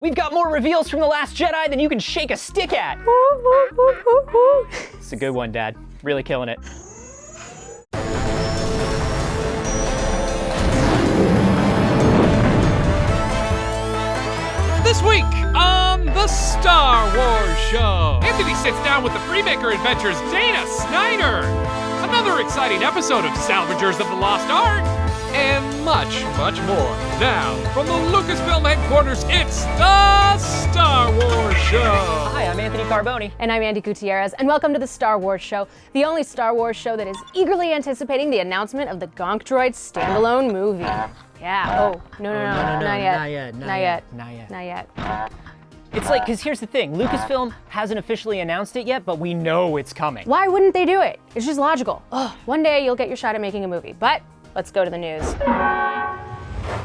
We've got more reveals from The Last Jedi than you can shake a stick at. It's a good one, Dad. Really killing it. This week on the Star Wars Show, Anthony sits down with the Freemaker Adventures' Dana Snyder. Another exciting episode of Salvagers of the Lost Ark, and much, much more. Now, from the Lucasfilm headquarters, it's the Star Wars Show. Hi, I'm Anthony Carboni. And I'm Andy Gutierrez, and welcome to the Star Wars Show, the only Star Wars show that is eagerly anticipating the announcement of the Gonk Droid standalone movie. Yeah, no, not yet. It's like, because here's the thing, Lucasfilm hasn't officially announced it yet, but we know it's coming. Why wouldn't they do it? It's just logical. One day you'll get your shot at making a movie, but let's go to the news.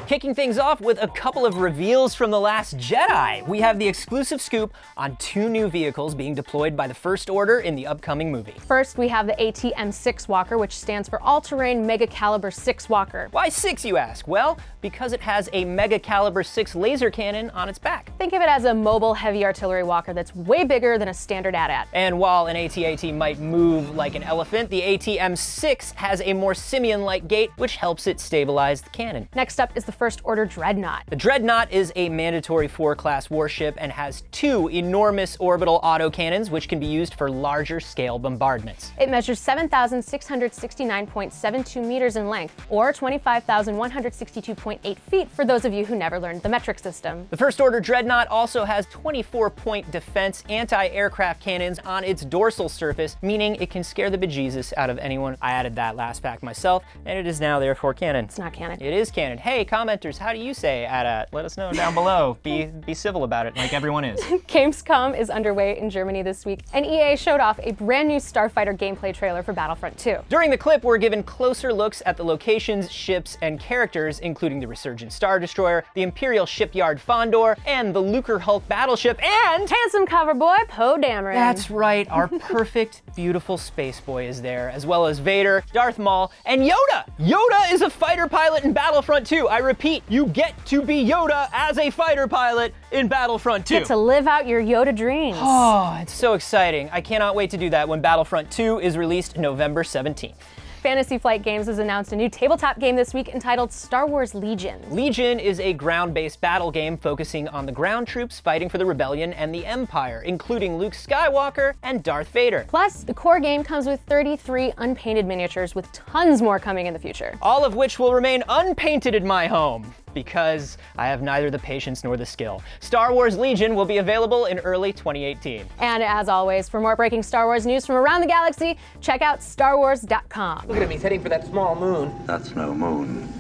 Kicking things off with a couple of reveals from The Last Jedi. We have the exclusive scoop on 2 new vehicles being deployed by the First Order in the upcoming movie. First, we have the ATM-6 Walker, which stands for All-Terrain Mega Caliber 6 Walker. Why 6, you ask? Well, because it has a Mega Caliber 6 laser cannon on its back. Think of it as a mobile heavy artillery walker that's way bigger than a standard AT-AT. And while an AT-AT might move like an elephant, the ATM-6 has a more simian-like gait, which helps it stabilize the cannon. Next up is the First Order Dreadnought. The Dreadnought is a mandatory 4-class warship and has 2 enormous orbital autocannons, which can be used for larger scale bombardments. It measures 7,669.72 meters in length, or 25,162.8 feet for those of you who never learned the metric system. The First Order Dreadnought also has 24-point defense anti-aircraft cannons on its dorsal surface, meaning it can scare the bejesus out of anyone. I added that last fact myself, and it is now therefore canon. It's not canon. It is canon. Hey, commenters, how do you say AT-AT? Let us know down below. Be civil about it, like everyone is. Gamescom is underway in Germany this week, and EA showed off a brand new Starfighter gameplay trailer for Battlefront 2. During the clip, we're given closer looks at the locations, ships, and characters, including the Resurgent Star Destroyer, the Imperial Shipyard Fondor, and the Lucre Hulk battleship, and handsome cover boy Poe Dameron. That's right, our perfect, beautiful space boy is there, as well as Vader, Darth Maul, and Yoda! Yoda is a fighter pilot in Battlefront 2. I repeat, you get to be Yoda as a fighter pilot in Battlefront 2. Get to live out your Yoda dreams. Oh, it's so exciting. I cannot wait to do that when Battlefront 2 is released November 17th. Fantasy Flight Games has announced a new tabletop game this week entitled Star Wars Legion. Legion is a ground-based battle game focusing on the ground troops fighting for the Rebellion and the Empire, including Luke Skywalker and Darth Vader. Plus, the core game comes with 33 unpainted miniatures, with tons more coming in the future. All of which will remain unpainted in my home, because I have neither the patience nor the skill. Star Wars Legion will be available in early 2018. And as always, for more breaking Star Wars news from around the galaxy, check out StarWars.com. Look at him, he's heading for that small moon. That's no moon.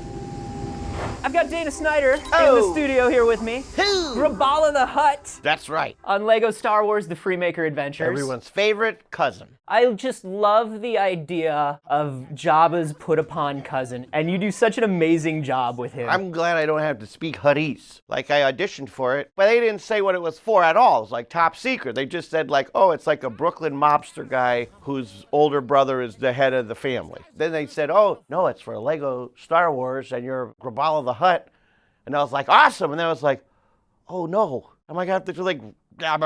I've got Dana Snyder in the studio here with me. Graballa the Hutt That's right. on Lego Star Wars The Freemaker Adventures. Everyone's favorite cousin. I just love the idea of Jabba's put upon cousin, and you do such an amazing job with him. I'm glad I don't have to speak Huttese. Like, I auditioned for it, but they didn't say what it was for at all. It was like top secret. They just said like, oh, it's like a Brooklyn mobster guy whose older brother is the head of the family. Then they said, oh, no, it's for Lego Star Wars, and you're Graballa the Hutt. And I was like, awesome. And then I was like, oh no, am I gonna have to do like, like,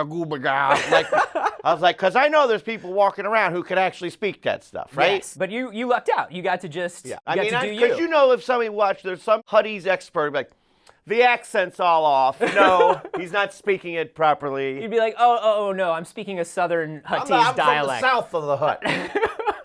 I was like, because I know there's people walking around who could actually speak that stuff, right? Yes, but you lucked out. You got to just, because you know if somebody watched, there's some Huttese expert, like, the accent's all off. No, he's not speaking it properly. You'd be like, oh, no, I'm speaking a Southern Huttese I'm dialect. from the south of the Hutt.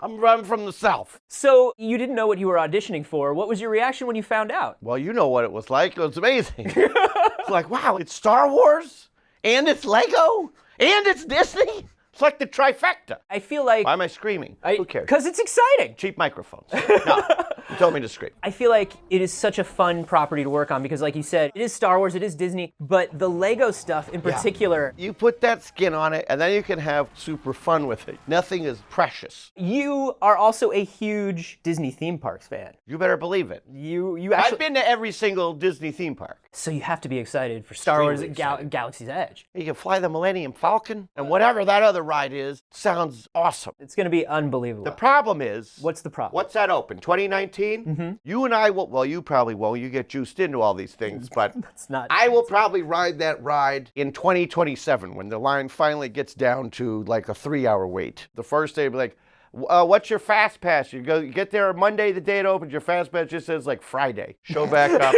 I'm from the south. So you didn't know what you were auditioning for. What was your reaction when you found out? Well, you know what it was like. It was amazing. It's like, wow, it's Star Wars, and it's Lego, and it's Disney. It's like the trifecta. I feel like... Why am I screaming? Who cares? Because it's exciting. Cheap microphones. No, you told me to scream. I feel like it is such a fun property to work on because, like you said, it is Star Wars, it is Disney, but the Lego stuff in particular... You put that skin on it, and then you can have super fun with it. Nothing is precious. You are also a huge Disney theme parks fan. You better believe it. You actually... I've been to every single Disney theme park. So you have to be excited for Star Wars at Galaxy's Edge. You can fly the Millennium Falcon, and whatever that other ride is, sounds awesome. It's going to be unbelievable. The problem is... What's the problem? What's that open? 2019? canteen, you and I will, well, you probably won't. You get juiced into all these things, but It's not. I will probably ride that ride in 2027 when the line finally gets down to like a 3-hour wait. The first day, be like, what's your fast pass? You get there Monday, the day it opens, your fast pass just says like Friday. Show back up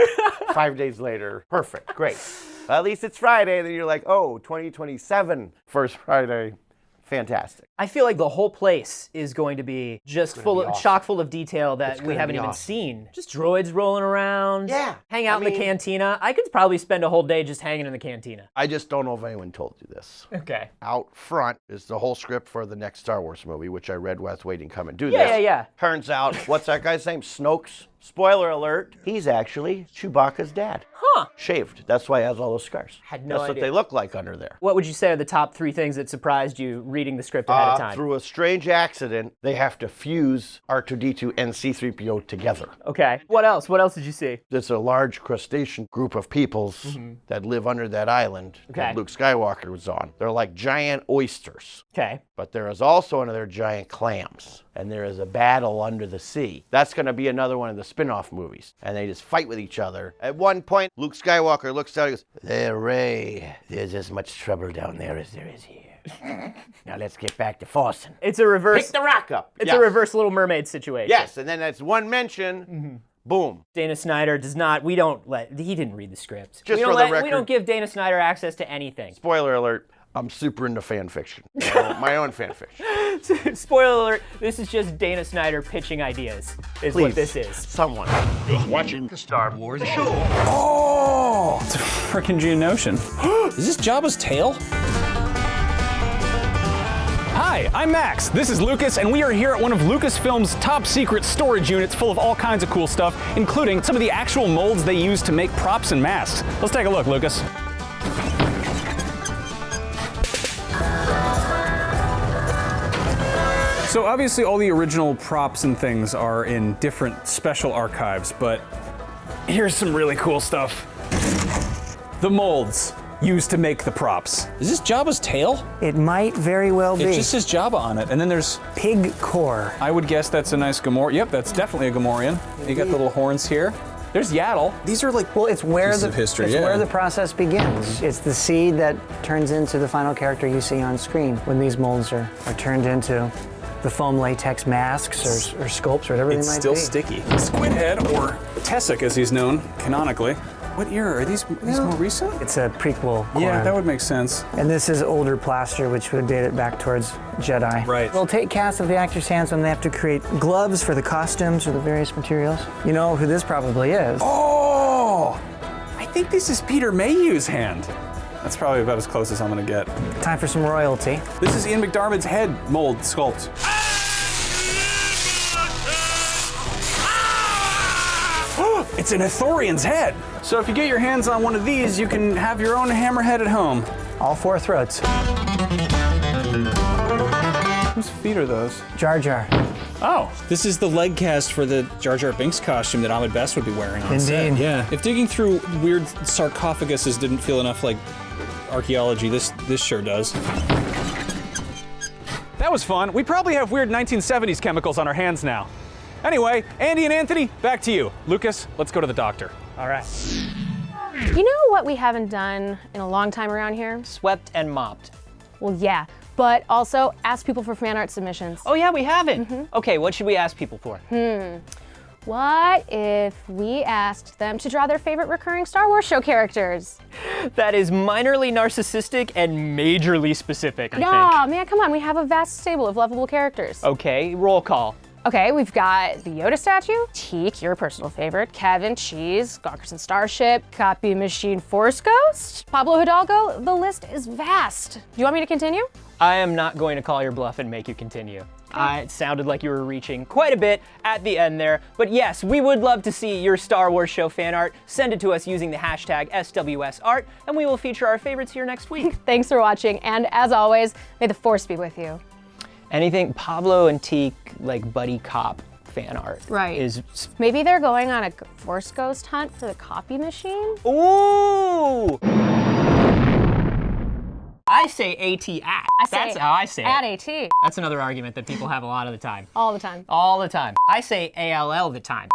5 days later. Perfect, great. At least it's Friday, then you're like, oh, 2027, first Friday. Fantastic. I feel like the whole place is going to be just chock full of detail that we haven't even seen. Just droids rolling around. Yeah. Hang out in the cantina. I could probably spend a whole day just hanging in the cantina. I just don't know if anyone told you this. Okay. Out front is the whole script for the next Star Wars movie, which I read while I was waiting to come and do this. Yeah. Turns out, what's that guy's name? Snoke's. Spoiler alert, he's actually Chewbacca's dad. Huh. Shaved. That's why he has all those scars. Had no That's what idea. they look like under there. What would you say are the top 3 things that surprised you reading the script ahead of time? Through a strange accident, they have to fuse R2-D2 and C-3PO together. Okay. What else? What else did you see? There's a large crustacean group of peoples that live under that island that Luke Skywalker was on. They're like giant oysters. Okay. But there is also another giant clams. And there is a battle under the sea. That's going to be another one of the spin-off movies. And they just fight with each other. At one point, Luke Skywalker looks down and goes, "There, Rey, there's as much trouble down there as there is here. Now let's get back to Forsen. It's a reverse. Pick the rock up." It's a reverse Little Mermaid situation. Yes, and then that's one mention, boom. Dana Snyder does not. He didn't read the script. Just we for don't the We record. don't give Dana Snyder access to anything. Spoiler alert, I'm super into fan fiction. My own fan fiction. Spoiler alert, this is just Dana Snyder pitching ideas, is what this is. Someone. Watching the Star Wars show. Oh, it's a freaking Geonosian. Is this Jabba's tail? Hi, I'm Max. This is Lucas, and we are here at one of Lucasfilm's top secret storage units full of all kinds of cool stuff, including some of the actual molds they use to make props and masks. Let's take a look, Lucas. So obviously all the original props and things are in different special archives, but here's some really cool stuff. The molds used to make the props. Is this Jabba's tail? It might very well be. It just says Jabba on it, and then there's Pig core. I would guess that's a nice Gamorrean. Yep, that's definitely a Gamorrean. You got the little horns here. There's Yaddle. These are like Well, it's where pieces the of history, it's where the process begins. It's the seed that turns into the final character you see on screen when these molds are turned into the foam latex masks or sculpts or whatever It's they might still be. sticky. Squidhead, or Tessic as he's known canonically. What era? Are these more recent? It's a prequel. Yeah, Quorum. that would make sense. And this is older plaster, which would date it back towards Jedi. Right. They'll take casts of the actors' hands when they have to create gloves for the costumes or the various materials. You know who this probably is. Oh! I think this is Peter Mayhew's hand. That's probably about as close as I'm gonna get. Time for some royalty. This is Ian McDiarmid's head mold sculpt. It's an Ithorian's head. So if you get your hands on one of these, you can have your own hammerhead at home. All 4 throats. Whose feet are those? Jar Jar. Oh, this is the leg cast for the Jar Jar Binks costume that Ahmed Best would be wearing on set. Indeed. Yeah. If digging through weird sarcophaguses didn't feel enough like archaeology, this sure does. That was fun. We probably have weird 1970s chemicals on our hands now. Anyway, Andy and Anthony, back to you. Lucas, let's go to the doctor. All right. You know what we haven't done in a long time around here? Swept and mopped. Well, yeah, but also ask people for fan art submissions. Oh yeah, we haven't. Okay, what should we ask people for? What if we asked them to draw their favorite recurring Star Wars show characters? That is minorly narcissistic and majorly specific, I No, man, come on, we have a vast stable of lovable characters. think. Okay, roll call. Okay, we've got the Yoda statue, Teak, your personal favorite, Kevin, Cheese, Gonkerson Starship, Copy Machine Force Ghost, Pablo Hidalgo. The list is vast. Do you want me to continue? I am not going to call your bluff and make you continue. It sounded like you were reaching quite a bit at the end there. But yes, we would love to see your Star Wars show fan art. Send it to us using the hashtag SWSArt, and we will feature our favorites here next week. Thanks for watching, and as always, may the Force be with you. Anything Pablo and Teak, like buddy cop fan art, Right. is... Maybe they're going on a Force Ghost hunt for the Copy Machine? Ooh! I say AT at. That's how I say it. At AT. That's another argument that people have a lot of the time. All the time. All the time. I say ALL the time.